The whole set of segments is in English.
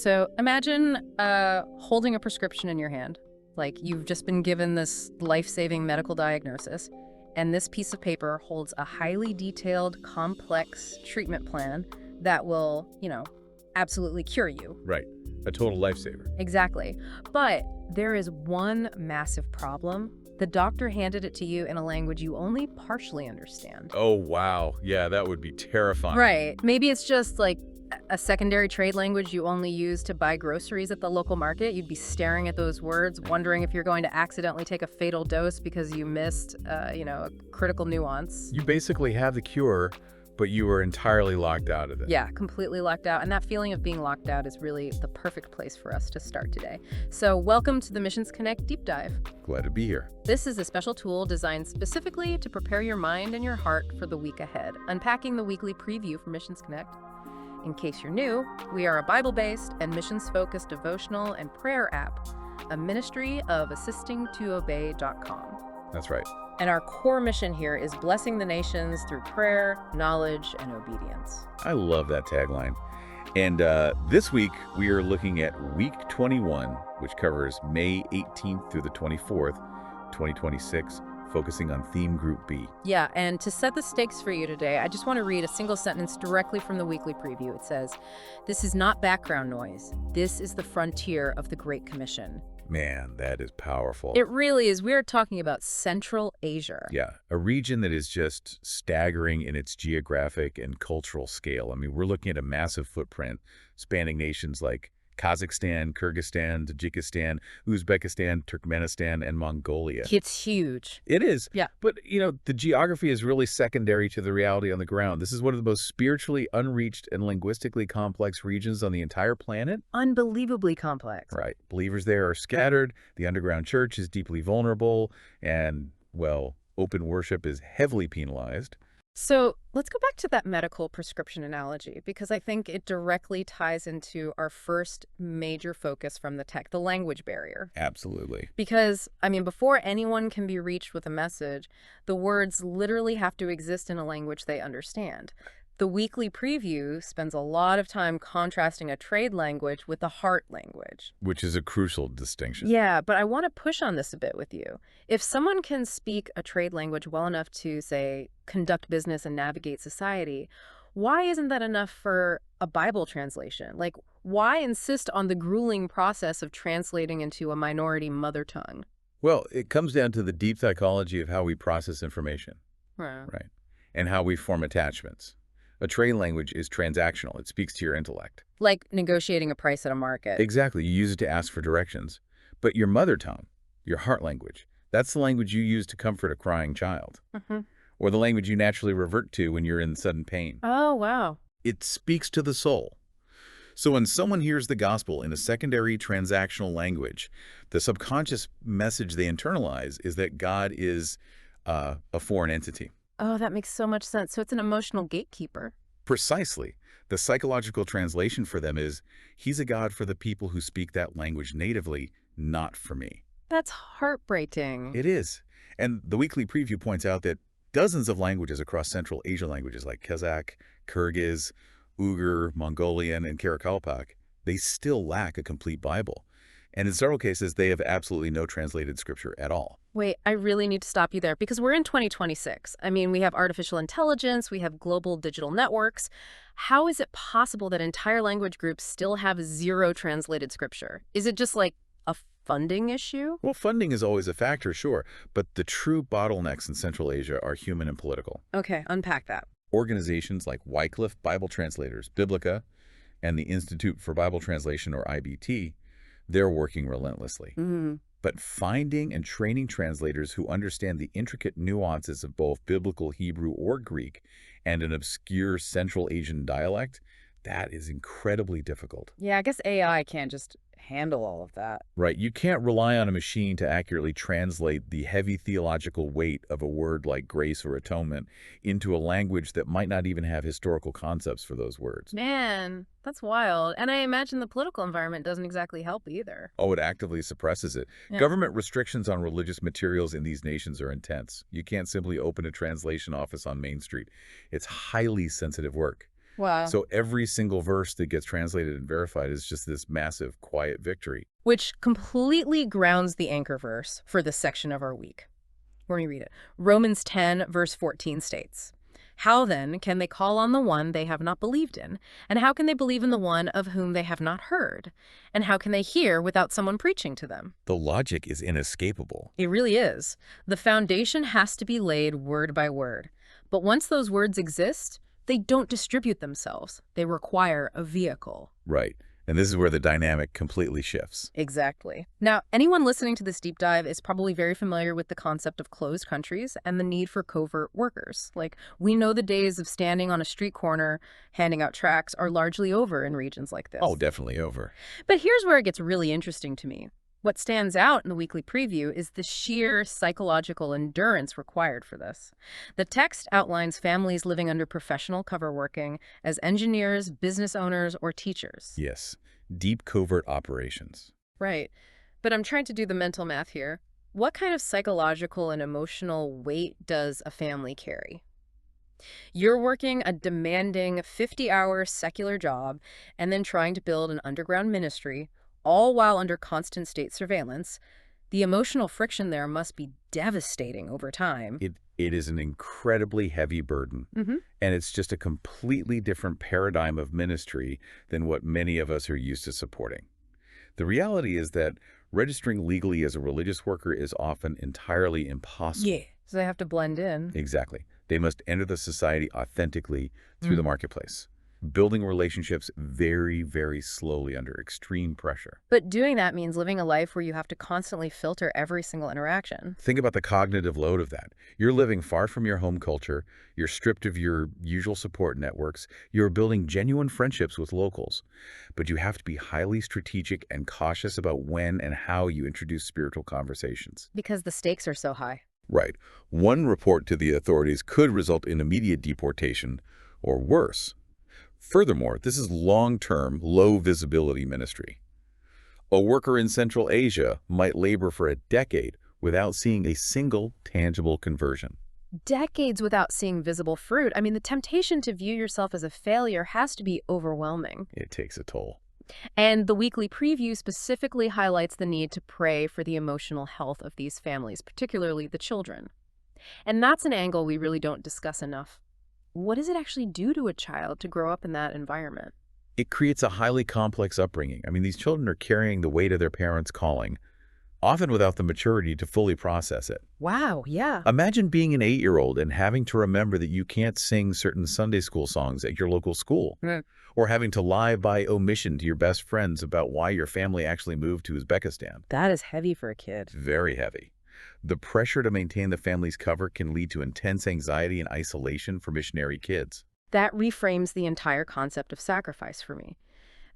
So imagine holding a prescription in your hand. Like you've just been given this life-saving medical diagnosis, and this piece of paper holds a highly detailed, complex treatment plan that will, absolutely cure you. Right. A total lifesaver. Exactly. But there is one massive problem. The doctor handed it to you in a language you only partially understand. Oh, wow. Yeah, that would be terrifying. Right. Maybe it's just like a secondary trade language you only use to buy groceries at the local market. You'd be staring at those words, wondering if you're going to accidentally take a fatal dose because you missed, a critical nuance. You basically have the cure, but you were entirely locked out of it. Yeah, completely locked out. And that feeling of being locked out is really the perfect place for us to start today. So welcome to the Missions Connect Deep Dive. Glad to be here. This is a special tool designed specifically to prepare your mind and your heart for the week ahead, unpacking the weekly preview for Missions Connect. In case you're new, we are a Bible-based and missions-focused devotional and prayer app, a ministry of assistingtoobey.com. That's right. And our core mission here is blessing the nations through prayer, knowledge, and obedience. I love that tagline. And this week, we are looking at week 21, which covers May 18th through the 24th, 2026, focusing on theme group B. Yeah, and to set the stakes for you today, I just want to read a single sentence directly from the weekly preview. It says, "This is not background noise. This is the frontier of the Great Commission." Man, that is powerful. It really is. We are talking about Central Asia. Yeah, a region that is just staggering in its geographic and cultural scale. I mean, we're looking at a massive footprint spanning nations like Kazakhstan, Kyrgyzstan, Tajikistan, Uzbekistan, Turkmenistan, and Mongolia. It's huge. It is. Yeah. But, the geography is really secondary to the reality on the ground. This is one of the most spiritually unreached and linguistically complex regions on the entire planet. Unbelievably complex. Right. Believers there are scattered. The underground church is deeply vulnerable. And, open worship is heavily penalized. So let's go back to that medical prescription analogy, because I think it directly ties into our first major focus from the text, the language barrier. Absolutely. Because, before anyone can be reached with a message, the words literally have to exist in a language they understand. The weekly preview spends a lot of time contrasting a trade language with the heart language. Which is a crucial distinction. Yeah, but I want to push on this a bit with you. If someone can speak a trade language well enough to, say, conduct business and navigate society, why isn't that enough for a Bible translation? Like, why insist on the grueling process of translating into a minority mother tongue? Well, it comes down to the deep psychology of how we process information. Right. And how we form attachments. A trade language is transactional. It speaks to your intellect. Like negotiating a price at a market. Exactly. You use it to ask for directions. But your mother tongue, your heart language, that's the language you use to comfort a crying child. Mm-hmm. Or the language you naturally revert to when you're in sudden pain. Oh, wow. It speaks to the soul. So when someone hears the gospel in a secondary transactional language, the subconscious message they internalize is that God is a foreign entity. Oh, that makes so much sense. So it's an emotional gatekeeper. Precisely. The psychological translation for them is, he's a God for the people who speak that language natively, not for me. That's heartbreaking. It is. And the weekly preview points out that dozens of languages across Central Asia languages like Kazakh, Kyrgyz, Uyghur, Mongolian, and Karakalpak, they still lack a complete Bible. And in several cases, they have absolutely no translated scripture at all. Wait, I really need to stop you there because we're in 2026. We have artificial intelligence, we have global digital networks. How is it possible that entire language groups still have zero translated scripture? Is it just like a funding issue? Well, funding is always a factor, sure, but the true bottlenecks in Central Asia are human and political. Okay, unpack that. Organizations like Wycliffe Bible Translators, Biblica, and the Institute for Bible Translation, or IBT, they're working relentlessly. Mm-hmm. But finding and training translators who understand the intricate nuances of both biblical Hebrew or Greek and an obscure Central Asian dialect, that is incredibly difficult. Yeah, I guess AI can't just handle all of that. Right. You can't rely on a machine to accurately translate the heavy theological weight of a word like grace or atonement into a language that might not even have historical concepts for those words. Man, that's wild. And I imagine the political environment doesn't exactly help either. Oh, it actively suppresses it. Yeah. Government restrictions on religious materials in these nations are intense. You can't simply open a translation office on Main Street. It's highly sensitive work. Wow. So every single verse that gets translated and verified is just this massive, quiet victory. Which completely grounds the anchor verse for this section of our week. Let me read it. Romans 10, verse 14 states, "How then can they call on the one they have not believed in? And how can they believe in the one of whom they have not heard? And how can they hear without someone preaching to them?" The logic is inescapable. It really is. The foundation has to be laid word by word. But once those words exist, they don't distribute themselves. They require a vehicle. Right. And this is where the dynamic completely shifts. Exactly. Now, anyone listening to this deep dive is probably very familiar with the concept of closed countries and the need for covert workers. Like, we know the days of standing on a street corner handing out tracts are largely over in regions like this. Oh, definitely over. But here's where it gets really interesting to me. What stands out in the weekly preview is the sheer psychological endurance required for this. The text outlines families living under professional cover working as engineers, business owners, or teachers. Yes. Deep covert operations. Right. But I'm trying to do the mental math here. What kind of psychological and emotional weight does a family carry? You're working a demanding 50-hour secular job and then trying to build an underground ministry, all while under constant state surveillance. The emotional friction there must be devastating over time. It is an incredibly heavy burden, Mm-hmm. and it's just a completely different paradigm of ministry than what many of us are used to supporting. The reality is that registering legally as a religious worker is often entirely impossible. Yeah. So they have to blend in. Exactly. They must enter the society authentically through the marketplace, building relationships very, very slowly under extreme pressure. But doing that means living a life where you have to constantly filter every single interaction. Think about the cognitive load of that. You're living far from your home culture, you're stripped of your usual support networks, you're building genuine friendships with locals. But you have to be highly strategic and cautious about when and how you introduce spiritual conversations. Because the stakes are so high. Right. One report to the authorities could result in immediate deportation, or worse. Furthermore, this is long-term, low-visibility ministry. A worker in Central Asia might labor for a decade without seeing a single tangible conversion. Decades without seeing visible fruit. I mean, the temptation to view yourself as a failure has to be overwhelming. It takes a toll. And the weekly preview specifically highlights the need to pray for the emotional health of these families, particularly the children. And that's an angle we really don't discuss enough. What does it actually do to a child to grow up in that environment? It creates a highly complex upbringing. I mean, these children are carrying the weight of their parents' calling, often without the maturity to fully process it. Wow, yeah. Imagine being an 8-year-old and having to remember that you can't sing certain Sunday school songs at your local school, or having to lie by omission to your best friends about why your family actually moved to Uzbekistan. That is heavy for a kid. Very heavy. The pressure to maintain the family's cover can lead to intense anxiety and isolation for missionary kids. That reframes the entire concept of sacrifice for me.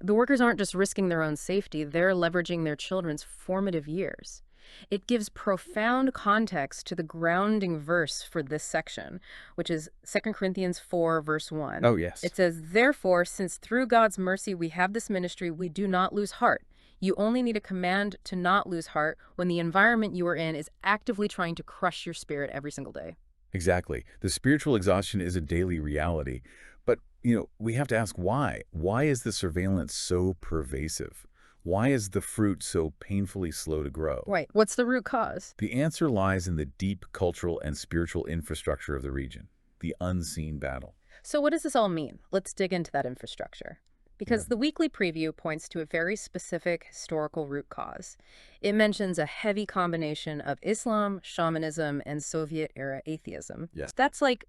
The workers aren't just risking their own safety, they're leveraging their children's formative years. It gives profound context to the grounding verse for this section, which is 2 Corinthians 4, verse 1. Oh, yes. It says, "Therefore, since through God's mercy we have this ministry, we do not lose heart." You only need a command to not lose heart when the environment you are in is actively trying to crush your spirit every single day. Exactly. The spiritual exhaustion is a daily reality. But, we have to ask why. Why is the surveillance so pervasive? Why is the fruit so painfully slow to grow? Right. What's the root cause? The answer lies in the deep cultural and spiritual infrastructure of the region, the unseen battle. So what does this all mean? Let's dig into that infrastructure. Because the weekly preview points to a very specific historical root cause. It mentions a heavy combination of Islam, shamanism, and Soviet-era atheism. Yes. That's like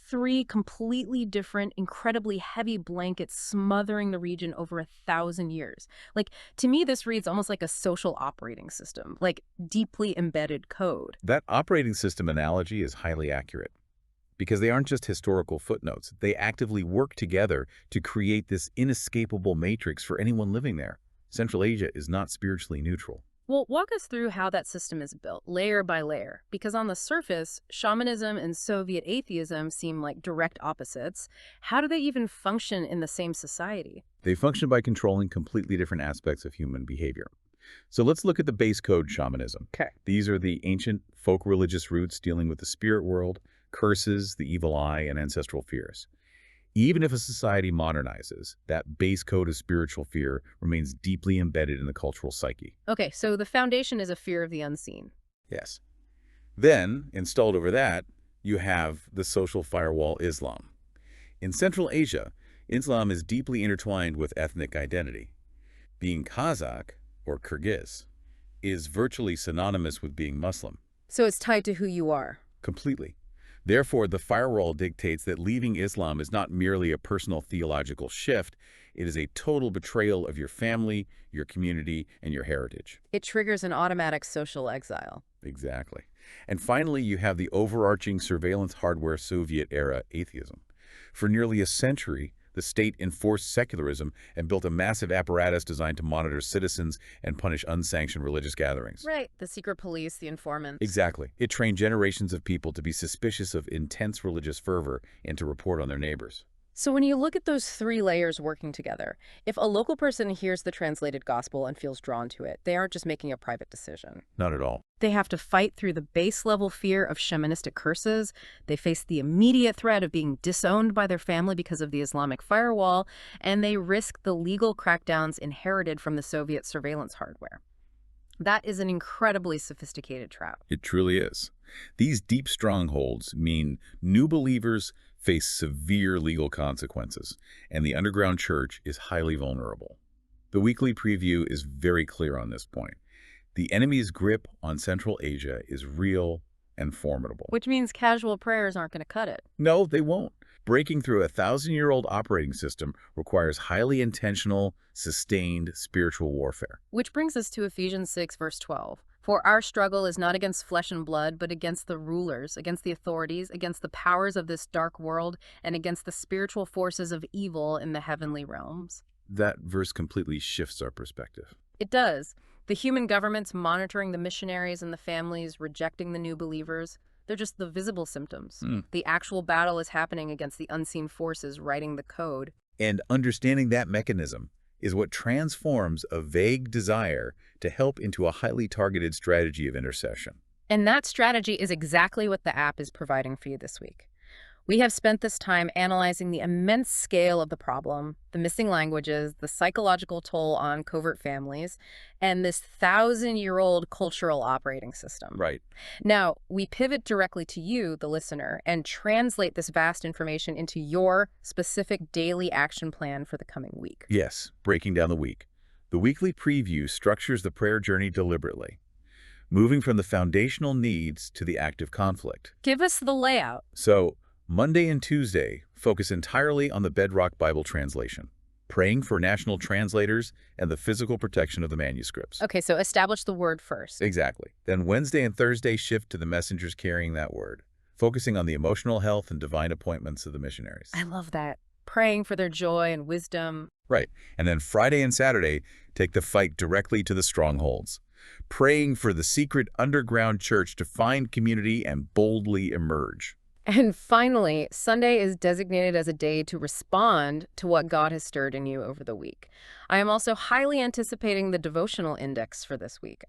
3 completely different, incredibly heavy blankets smothering the region over 1,000 years. Like, to me, this reads almost like a social operating system, like deeply embedded code. That operating system analogy is highly accurate. Because they aren't just historical footnotes. They actively work together to create this inescapable matrix for anyone living there. Central Asia is not spiritually neutral. Well, walk us through how that system is built, layer by layer. Because on the surface, shamanism and Soviet atheism seem like direct opposites. How do they even function in the same society? They function by controlling completely different aspects of human behavior. So let's look at the base code shamanism. Okay. These are the ancient folk religious roots dealing with the spirit world, curses, the evil eye, and ancestral fears. Even if a society modernizes, that base code of spiritual fear remains deeply embedded in the cultural psyche. Okay, so the foundation is a fear of the unseen. Yes. Then, installed over that, you have the social firewall Islam. In Central Asia, Islam is deeply intertwined with ethnic identity. Being Kazakh, or Kyrgyz, is virtually synonymous with being Muslim. So it's tied to who you are. Completely. Therefore, the firewall dictates that leaving Islam is not merely a personal theological shift, it is a total betrayal of your family, your community, and your heritage. It triggers an automatic social exile. Exactly. And finally, you have the overarching surveillance hardware Soviet-era atheism. For nearly a century, the state enforced secularism and built a massive apparatus designed to monitor citizens and punish unsanctioned religious gatherings. Right, the secret police, the informants. Exactly. It trained generations of people to be suspicious of intense religious fervor and to report on their neighbors. So when you look at those three layers working together, if a local person hears the translated gospel and feels drawn to it, they aren't just making a private decision. Not at all. They have to fight through the base-level fear of shamanistic curses. They face the immediate threat of being disowned by their family because of the Islamic firewall, and they risk the legal crackdowns inherited from the Soviet surveillance hardware. That is an incredibly sophisticated trap. It truly is. These deep strongholds mean new believers face severe legal consequences, and the underground church is highly vulnerable. The weekly preview is very clear on this point. The enemy's grip on Central Asia is real and formidable. Which means casual prayers aren't going to cut it. No, they won't. Breaking through a 1,000-year-old operating system requires highly intentional, sustained spiritual warfare. Which brings us to Ephesians 6, verse 12. For our struggle is not against flesh and blood, but against the rulers, against the authorities, against the powers of this dark world, and against the spiritual forces of evil in the heavenly realms. That verse completely shifts our perspective. It does. The human governments monitoring the missionaries and the families, rejecting the new believers, they're just the visible symptoms. The actual battle is happening against the unseen forces writing the code. And understanding that mechanism is what transforms a vague desire to help into a highly targeted strategy of intercession. And that strategy is exactly what the app is providing for you this week. We have spent this time analyzing the immense scale of the problem, the missing languages, the psychological toll on covert families, and this 1,000-year-old cultural operating system. Right. Now, we pivot directly to you, the listener, and translate this vast information into your specific daily action plan for the coming week. Yes, breaking down the week. The weekly preview structures the prayer journey deliberately, moving from the foundational needs to the active conflict. Give us the layout. So, Monday and Tuesday focus entirely on the Bedrock Bible translation, praying for national translators and the physical protection of the manuscripts. Okay, so establish the word first. Exactly. Then Wednesday and Thursday shift to the messengers carrying that word, focusing on the emotional health and divine appointments of the missionaries. I love that. Praying for their joy and wisdom. Right. And then Friday and Saturday take the fight directly to the strongholds, praying for the secret underground church to find community and boldly emerge. And finally, Sunday is designated as a day to respond to what God has stirred in you over the week. I am also highly anticipating the devotional index for this week.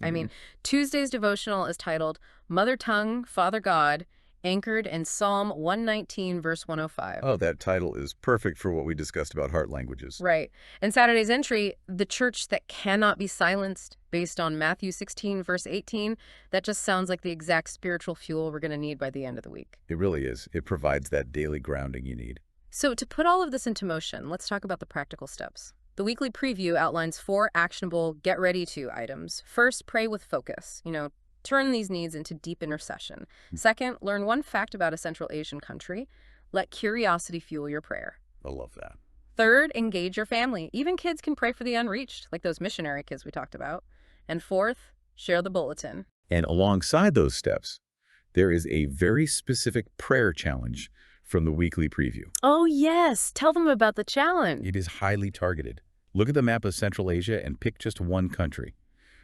Tuesday's devotional is titled Mother Tongue, Father God, anchored in Psalm 119, verse 105. Oh, that title is perfect for what we discussed about heart languages. Right. And Saturday's entry, The Church That Cannot Be Silenced, based on Matthew 16, verse 18. That just sounds like the exact spiritual fuel we're going to need by the end of the week. It really is. It provides that daily grounding you need. So to put all of this into motion, let's talk about the practical steps. The weekly preview outlines 4 actionable get-ready-to items. First, pray with focus. Turn these needs into deep intercession. Second, learn one fact about a Central Asian country. Let curiosity fuel your prayer. I love that. Third, engage your family. Even kids can pray for the unreached, like those missionary kids we talked about. And fourth, share the bulletin. And alongside those steps, there is a very specific prayer challenge from the weekly preview. Oh, yes. Tell them about the challenge. It is highly targeted. Look at the map of Central Asia and pick just one country.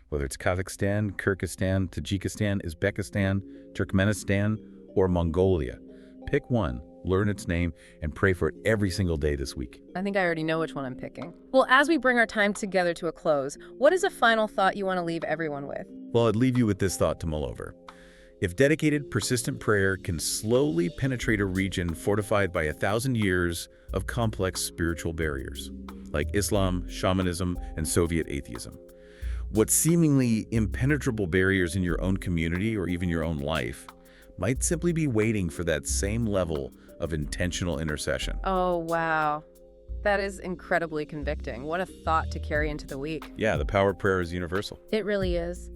Whether it's Kazakhstan, Kyrgyzstan, Tajikistan, Uzbekistan, Turkmenistan, or Mongolia. Pick one, learn its name, and pray for it every single day this week. I think I already know which one I'm picking. Well, as we bring our time together to a close, what is a final thought you want to leave everyone with? Well, I'd leave you with this thought to mull over. If dedicated, persistent prayer can slowly penetrate a region fortified by 1,000 years of complex spiritual barriers, like Islam, shamanism, and Soviet atheism. What seemingly impenetrable barriers in your own community or even your own life might simply be waiting for that same level of intentional intercession. Oh, wow. That is incredibly convicting. What a thought to carry into the week. Yeah, the power of prayer is universal. It really is.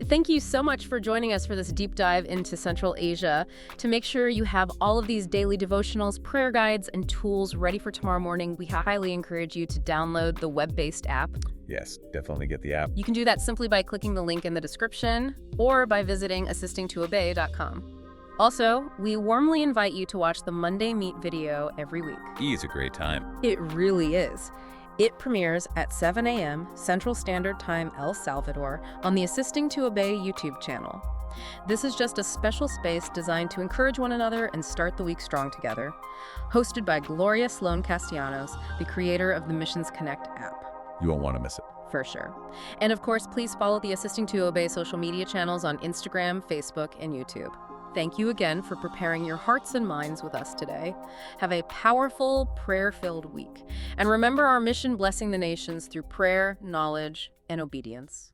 Thank you so much for joining us for this deep dive into Central Asia. To make sure you have all of these daily devotionals, prayer guides, and tools ready for tomorrow morning, we highly encourage you to download the web-based app. Yes, definitely get the app. You can do that simply by clicking the link in the description or by visiting assistingtoobey.com. Also, we warmly invite you to watch the Monday Meet video every week. It's a great time. It really is. It premieres at 7 a.m. Central Standard Time, El Salvador, on the Assisting to Obey YouTube channel. This is just a special space designed to encourage one another and start the week strong together. Hosted by Gloria Sloan-Castellanos, the creator of the Missions Connect app. You won't want to miss it. For sure. And of course, please follow the Assisting to Obey social media channels on Instagram, Facebook, and YouTube. Thank you again for preparing your hearts and minds with us today. Have a powerful, prayer-filled week. And remember our mission, blessing the nations through prayer, knowledge, and obedience.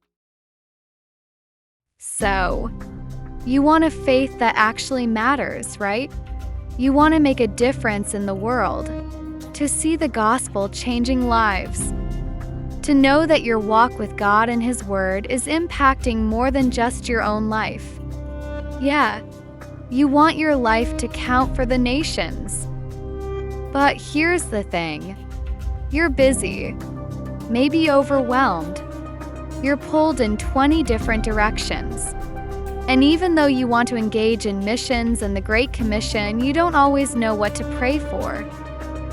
So, you want a faith that actually matters, right? You want to make a difference in the world, to see the gospel changing lives, to know that your walk with God and His Word is impacting more than just your own life. Yeah. You want your life to count for the nations. But here's the thing. You're busy, maybe overwhelmed. You're pulled in 20 different directions. And even though you want to engage in missions and the Great Commission, you don't always know what to pray for,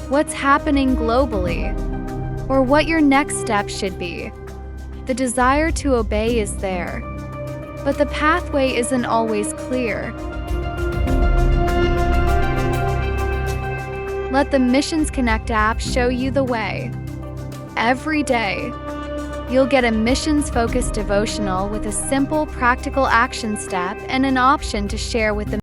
what's happening globally, or what your next step should be. The desire to obey is there, but the pathway isn't always clear. Let the Missions Connect app show you the way. Every day, you'll get a missions-focused devotional with a simple, practical action step and an option to share with the